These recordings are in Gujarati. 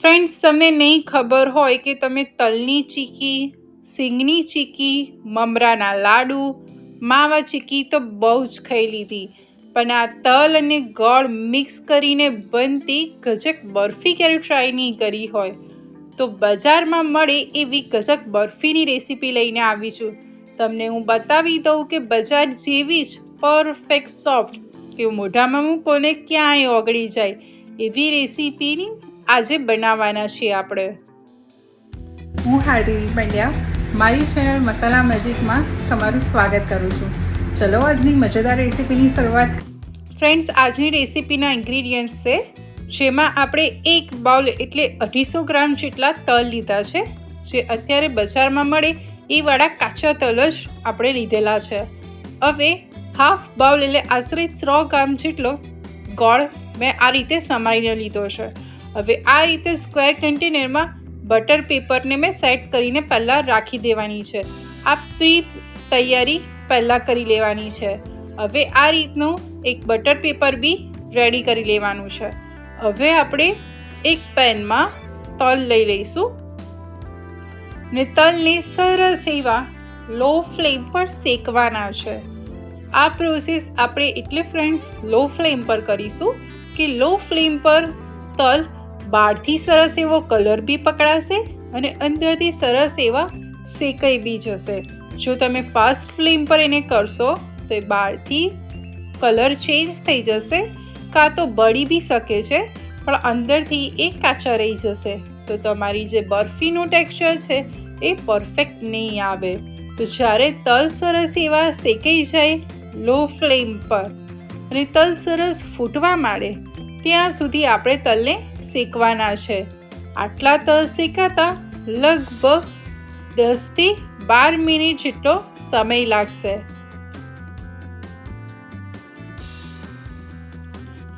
ફ્રેન્ડ્સ, તમને નહીં ખબર હોય કે તમે તલની ચીકી, સિંગની ચીકી, મમરાના લાડુ, માવા ચીકી તો બહુ જ ખાઈ લીધી, પણ આ તલ અને ગોળ મિક્સ કરીને બનતી ગજક બરફી ક્યારે ટ્રાય નહીં કરી હોય તો બજારમાં મળે એવી ગજક બરફીની રેસીપી લઈને આવી છું. તમને હું બતાવી દઉં કે બજાર જેવી જ પરફેક્ટ સોફ્ટ કે મોઢામાં મૂકો ને ક્યાંય ઓગળી જાય એવી રેસીપીની આજે બનાવવાના છીએ આપણે. હું હાર્દિની પંડ્યા, મારી ચેનલ મસાલા મેજિકમાં તમારું સ્વાગત કરું છું. ચલો આજની મજેદાર રેસીપીની શરૂઆત. ફ્રેન્ડ્સ, આજની રેસીપીના ઇન્ગ્રીડિયન્ટ્સ છે, જેમાં આપણે એક બાઉલ એટલે 250 ગ્રામ જેટલા તલ લીધા છે, જે અત્યારે બજારમાં મળે એ વાળા કાચા તલ જ આપણે લીધેલા છે. હવે હાફ બાઉલ એટલે આશરે 100 ગ્રામ જેટલો ગોળ મેં આ રીતે સમારીને લીધો છે. હવે આ રીતે સ્ક્વેર કન્ટેનરમાં બટર પેપરને મેં સેટ કરીને પહેલાં રાખી દેવાની છે. આ પ્રી તૈયારી પહેલાં કરી લેવાની છે. હવે આ રીતનું એક બટર પેપર બી રેડી કરી લેવાનું છે. હવે આપણે એક પેનમાં તલ લઈ લઈશું ને તલને સરસ એવા લો ફ્લેમ પર શેકવાના છે. આ પ્રોસેસ આપણે એટલે ફ્રેન્ડ્સ લો ફ્લેમ પર કરીશું કે લો ફ્લેમ પર તલ બહારથી સરસ એવો કલર બી પકડાશે અને અંદરથી સરસ એવા શેકાઈ બી જશે. જો તમે ફાસ્ટ ફ્લેમ પર એને કરશો તો એ બહારથી કલર ચેન્જ થઈ જશે, કાં તો બળી બી શકે છે, પણ અંદરથી એ કાચા રહી જશે તો તમારી જે બરફીનું ટેક્સચર છે એ પરફેક્ટ નહીં આવે. તો જ્યારે તલ સરસ એવા શેકાઈ જાય લો ફ્લેમ પર અને તલ સરસ ફૂટવા માંડે ત્યાં સુધી આપણે તલને શેકવાના છે. આટલા તલ શેકાતા લગભગ 10 થી 12 મિનિટ જેટલો સમય લાગશે.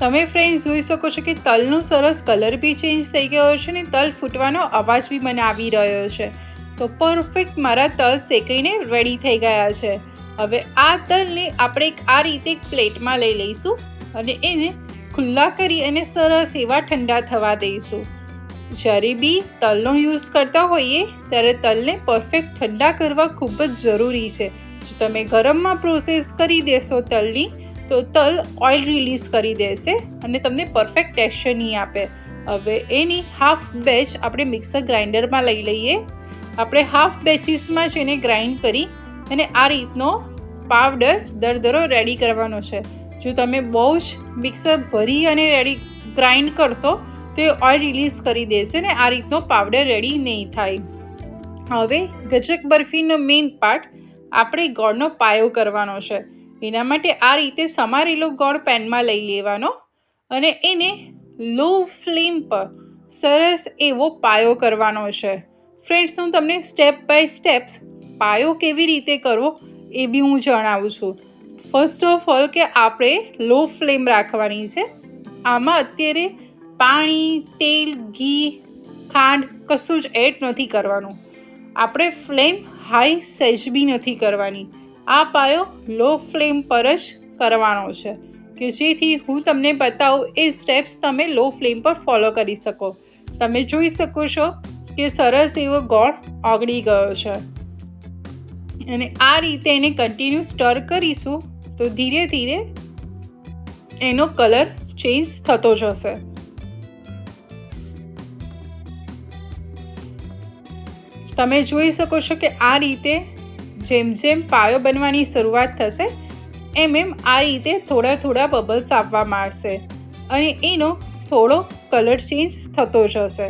તમે ફ્રેન્ડ્સ જોઈ શકો છો કે તલનો સરસ કલર બી ચેન્જ થઈ ગયો છે ને તલ ફૂટવાનો અવાજ બી મને આવી રહ્યો છે. તો પરફેક્ટ મારા તલ શેકાઈને રેડી થઈ ગયા છે. હવે આ તલને આપણે આ રીતે એક પ્લેટમાં લઈ લઈશું અને એને ખુલ્લા કરી અને સરસ એવા ઠંડા થવા દઈશું. જ્યારે બી તલનો યુઝ કરતા હોઈએ ત્યારે તલને પરફેક્ટ ઠંડા કરવા ખૂબ જ જરૂરી છે. જો તમે ગરમમાં પ્રોસેસ કરી દેશો તલની તો તલ ઓઇલ રિલીઝ કરી દેશે અને તમને પરફેક્ટ ટેક્સચર નહીં આપે. હવે એની હાફ બેચ આપણે મિક્સર ગ્રાઇન્ડરમાં લઈ લઈએ. આપણે હાફ બેચીસમાં જ એને ગ્રાઇન્ડ કરી અને આ રીતનો પાવડર દરદરો રેડી કરવાનો છે. જો તમે બહુ જ મિક્સર ભરી અને ગ્રાઇન્ડ કરશો તો એ ઓઇલ રિલીઝ કરી દેશે ને આ રીતનો પાવડર રેડી નહીં થાય. હવે ગજક બરફીનો મેઇન પાર્ટ આપણે ગોળનો પાયો કરવાનો છે. એના માટે આ રીતે સમારેલો ગોળ પેનમાં લઈ લેવાનો અને એને લો ફ્લેમ પર સરસ એવો પાયો કરવાનો છે. ફ્રેન્ડ્સ, હું તમને સ્ટેપ બાય સ્ટેપ્સ પાયો કેવી રીતે કરવો એ બી હું જણાવું છું. ફર્સ્ટ ઓફ ઓલ કે આપણે લો ફ્લેમ રાખવાની છે. આમાં અત્યારે પાણી, તેલ, ઘી, ખાંડ કશું જ એડ નથી કરવાનું. આપણે ફ્લેમ હાઈ સહેજ બી નથી કરવાની. આ પાયો લો ફ્લેમ પર જ કરવાનો છે કે જેથી હું તમને બતાવું એ સ્ટેપ્સ તમે લો ફ્લેમ પર ફોલો કરી શકો. તમે જોઈ શકો છો કે સરસ એવો ગોળ ઓગળી ગયો છે અને આ રીતે એને કન્ટિન્યુ સ્ટર કરીશું તો ધીરે ધીરે એનો કલર ચેન્જ થતો જશે. તમે જોઈ શકો છો કે આ રીતે જેમ જેમ પાયો બનવાની શરૂઆત થશે એમ આ રીતે થોડા થોડા બબલ્સ આવવા માંડશે અને એનો થોડો કલર ચેન્જ થતો જશે.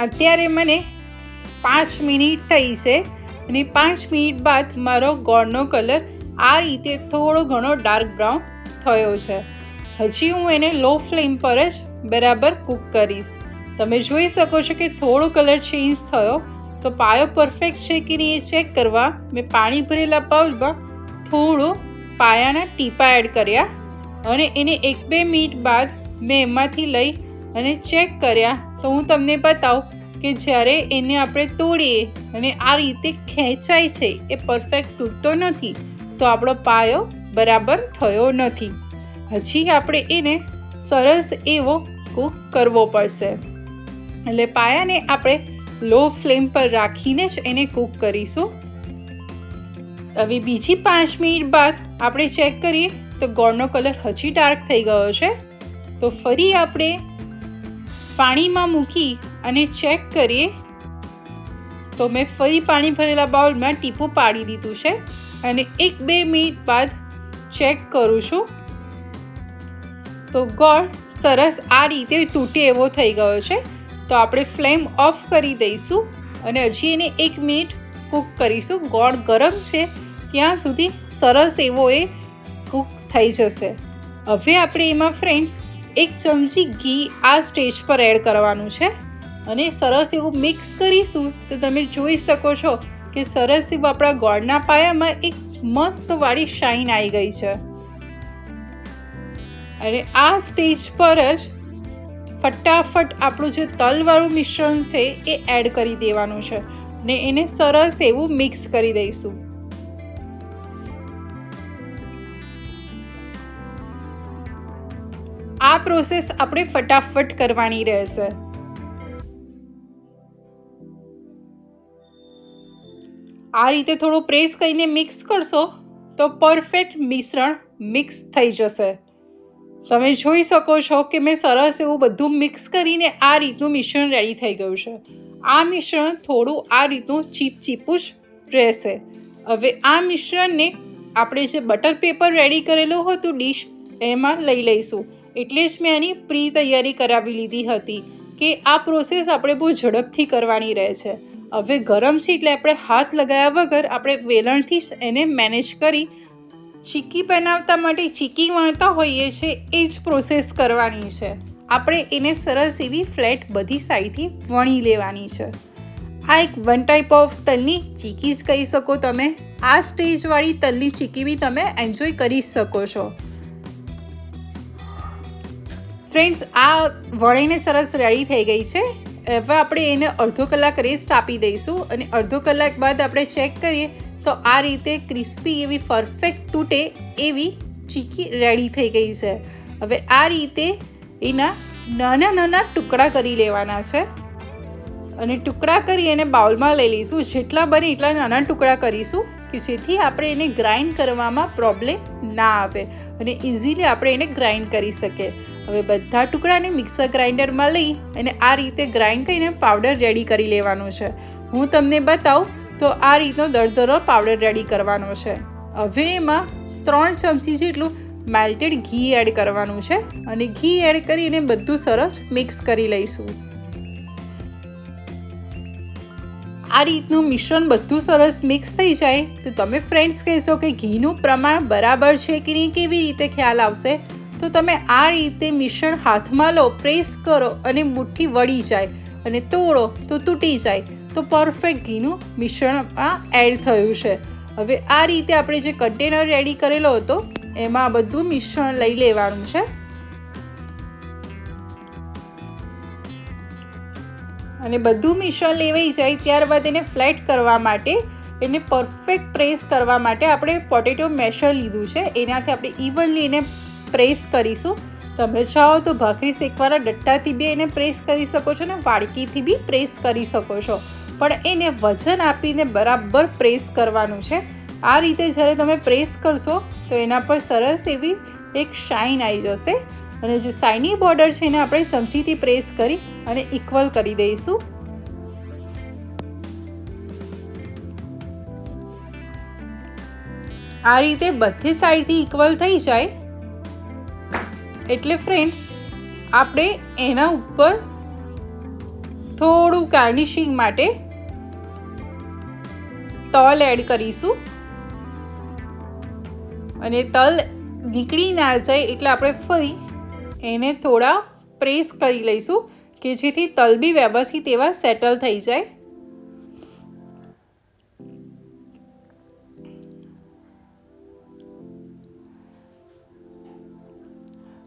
અત્યારે મને 5 મિનિટ થઈ છે અને 5 મિનિટ બાદ મારો ગોળનો કલર આ રીતે થોડો ઘણો ડાર્ક બ્રાઉન થયો છે. હજી હું એને લો ફ્લેમ પર જ બરાબર કૂક કરીશ. તમે જોઈ શકો છો કે થોડો કલર ચેન્જ થયો તો પાયો પરફેક્ટ છે કે નહીં એ ચેક કરવા મેં પાણી ભરેલા બાઉલમાં થોડો પાયાના ટીપા એડ કર્યા અને એને 1-2 મિનિટ બાદ મેં એમાંથી લઈ અને ચેક કર્યા તો હું તમને બતાવું કે જ્યારે એને આપણે તોડીએ અને આ રીતે ખેંચાય છે એ પરફેક્ટ તૂટતો નથી તો આપણો પાયો બરાબર થયો નથી. હજી આપણે એને સરસ એવો કૂક કરવો પડશે. એટલે પાયાને આપણે લો ફ્લેમ પર રાખીને જ એને કૂક કરીશું. હવે બીજી 5 મિનિટ બાદ આપણે ચેક કરીએ તો ગોળનો કલર હજી ડાર્ક થઈ ગયો છે. તો ફરી આપણે પાણીમાં મૂકી અને ચેક કરીએ તો મેં ફરી પાણી ભરેલા બાઉલમાં ટીપું પાડી દીધું છે અને 1-2 મિનિટ બાદ ચેક કરું છું તો ગોળ સરસ આ રીતે તૂટે એવો થઈ ગયો છે. તો આપણે ફ્લેમ ઓફ કરી દઈશું અને હજી એને 1 મિનિટ કૂક કરીશું. ગોળ ગરમ છે ત્યાં સુધી સરસ એવો એ કૂક થઈ જશે. હવે આપણે એમાં ફ્રેન્ડ્સ 1 ચમચી ઘી આ સ્ટેજ પર એડ કરવાનું છે અને સરસ એવું મિક્સ કરીશું. તો તમે જોઈ શકો છો કે સરસ એવું આપણા ગોળના પાયામાં એક મસ્ત વાળી શાઇન આવી ગઈ છે. અને આ સ્ટેજ પર જ ફટાફટ આપણું જે તલવાળું મિશ્રણ છે એ એડ કરી દેવાનું છે ને એને સરસ એવું મિક્સ કરી દઈશું. આ પ્રોસેસ આપણે ફટાફટ કરવાની રહેશે. આ રીતે થોડું પ્રેસ કરીને મિક્સ કરશો તો પરફેક્ટ મિશ્રણ મિક્સ થઈ જશે. તમે જોઈ શકો છો કે મેં સરસ એવું બધું મિક્સ કરીને આ રીતનું મિશ્રણ રેડી થઈ ગયું છે. આ મિશ્રણ થોડું આ રીતનું ચીપચીપું જ રહેશે. હવે આ મિશ્રણને આપણે જે બટર પેપર રેડી કરેલું હતું ડીશ એમાં લઈ લઈશું. એટલે જ મેં આની પ્રી તૈયારી કરાવી લીધી હતી કે આ પ્રોસેસ આપણે બહુ ઝડપથી કરવાની રહે છે. હવે ગરમ છે એટલે આપણે હાથ લગાવ્યા વગર આપણે વેલણથી જ એને મેનેજ કરી ચીકી બનાવતા માટે ચીકી વણતા હોઈએ છીએ એ જ પ્રોસેસ કરવાની છે. આપણે એને સરસ એવી ફ્લેટ બધી સાઈડથી વણી લેવાની છે. આ એક વન ટાઈપ ઓફ તલની ચીકી જ કહી શકો તમે. આ સ્ટેજવાળી તલની ચીકી બી તમે એન્જોય કરી શકો છો. ફ્રેન્ડ્સ, આ વણીને સરસ રેડી થઈ ગઈ છે. હવે આપણે એને અડધો કલાક રેસ્ટ આપી દઈશું અને અડધો કલાક બાદ આપણે ચેક કરીએ તો આ રીતે ક્રિસ્પી એવી પરફેક્ટ તૂટે એવી ચીકી રેડી થઈ ગઈ છે. હવે આ રીતે એના નાના નાના ટુકડા કરી લેવાના છે અને ટુકડા કરી એને બાઉલમાં લઈ લઈશું. જેટલા બને એટલા નાના ટુકડા કરીશું કે જેથી આપણે એને ગ્રાઇન્ડ કરવામાં પ્રોબ્લેમ ના આવે અને ઇઝીલી આપણે એને ગ્રાઇન્ડ કરી શકીએ. હવે બધા ટુકડાને મિક્સર ગ્રાઇન્ડરમાં લઈ અને આ રીતે ગ્રાઇન્ડ કરીને પાવડર રેડી કરી લેવાનો છે. હું તમને બતાવું તો આ રીતનો દરદરો પાવડર રેડી કરવાનો છે. હવે એમાં 3 ચમચી જેટલું મેલ્ટેડ ઘી એડ કરવાનું છે અને ઘી એડ કરીને બધું સરસ મિક્સ કરી લઈશું. આ રીતનું મિશ્રણ બધું સરસ મિક્સ થઈ જાય તો તમે ફ્રેન્ડ્સ કહેશો કે ઘીનું પ્રમાણ બરાબર છે કે નહીં, કેવી રીતે ખ્યાલ આવશે? તો તમે આ રીતે મિશ્રણ હાથમાં લો, પ્રેસ કરો અને મુઠ્ઠી વળી જાય અને તોડો તો તૂટી જાય તો પરફેક્ટ ઘીનું મિશ્રણમાં એડ થયું છે. હવે આ રીતે આપણે જે કન્ટેનર રેડી કરેલો હતો એમાં બધું મિશ્રણ લઈ લેવાનું છે અને બધું મિશ્રણ લેવાઈ જાય ત્યારબાદ એને ફ્લેટ કરવા માટે, એને પરફેક્ટ પ્રેસ કરવા માટે આપણે પોટેટો મેશર લીધું છે. એનાથી આપણે ઇવનલી એને પ્રેસ કરીશું. તમે ચાહો તો ભાખરી શેકવાના ડટ્ટાથી બી એને પ્રેસ કરી શકો છો ને વાડકીથી બી પ્રેસ કરી શકો છો, પણ એને વજન આપીને બરાબર પ્રેસ કરવાનું છે. આ રીતે જ્યારે તમે પ્રેસ કરશો તો એના પર સરસ એવી એક શાઇન આવી જશે અને જે શાઇની બોર્ડર છે એને આપણે ચમચીથી પ્રેસ કરી અને ઇક્વલ કરી દઈશું. આ રીતે બધી સાઈડથી ઇક્વલ થઈ જાય એટલે ફ્રેન્ડ્સ આપણે એના ઉપર થોડું ગાર્નિશિંગ માટે તલ એડ કરીશું અને તલ નીકળી ના જાય એટલે આપણે ફરી એને થોડા પ્રેસ કરી લઈશું કે જેથી તલ બી વ્યવસ્થિત એવા સેટલ થઈ જાય.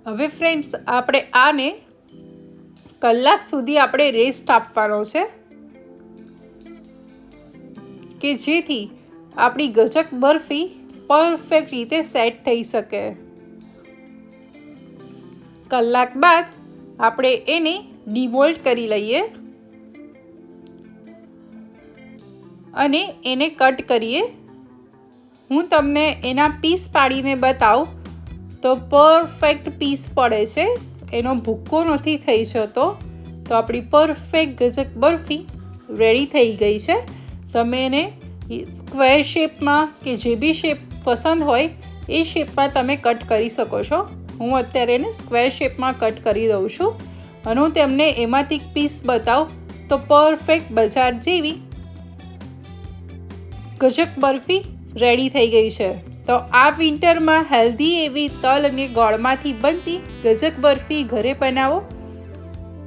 હવે ફ્રેન્ડ્સ આપણે આને કલાક સુધી આપણે રેસ્ટ આપવાનો છે કે જેથી આપણી ગજક બરફી પરફેક્ટ રીતે સેટ થઈ શકે. કલાક બાદ આપણે એને ડિમોલ્ડ કરી લઈએ અને એને કટ કરીએ. હું તમને એના પીસ પાડીને બતાવું તો પરફેક્ટ પીસ પડે છે, એનો ભૂક્કો નથી થઈ જતો. તો આપણી પરફેક્ટ ગજક બરફી રેડી થઈ ગઈ છે. તમે એને સ્ક્વેર શેપમાં કે જે બી શેપ પસંદ હોય એ શેપમાં તમે કટ કરી શકો છો. હું અત્યારે એને સ્ક્વેર શેપમાં કટ કરી દઉં છું અને હું તમને એમાંથી પીસ બતાવું તો પરફેક્ટ બજાર જેવી ગજક બરફી રેડી થઈ ગઈ છે. તો આ વિન્ટરમાં હેલ્ધી એવી તલ અને ગોળમાંથી બનતી ગજક બરફી ઘરે બનાવો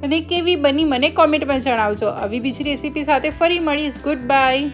અને કેવી બની મને કોમેન્ટમાં જણાવજો. આવી બીજી રેસીપી સાથે ફરી મળીશ. Good bye.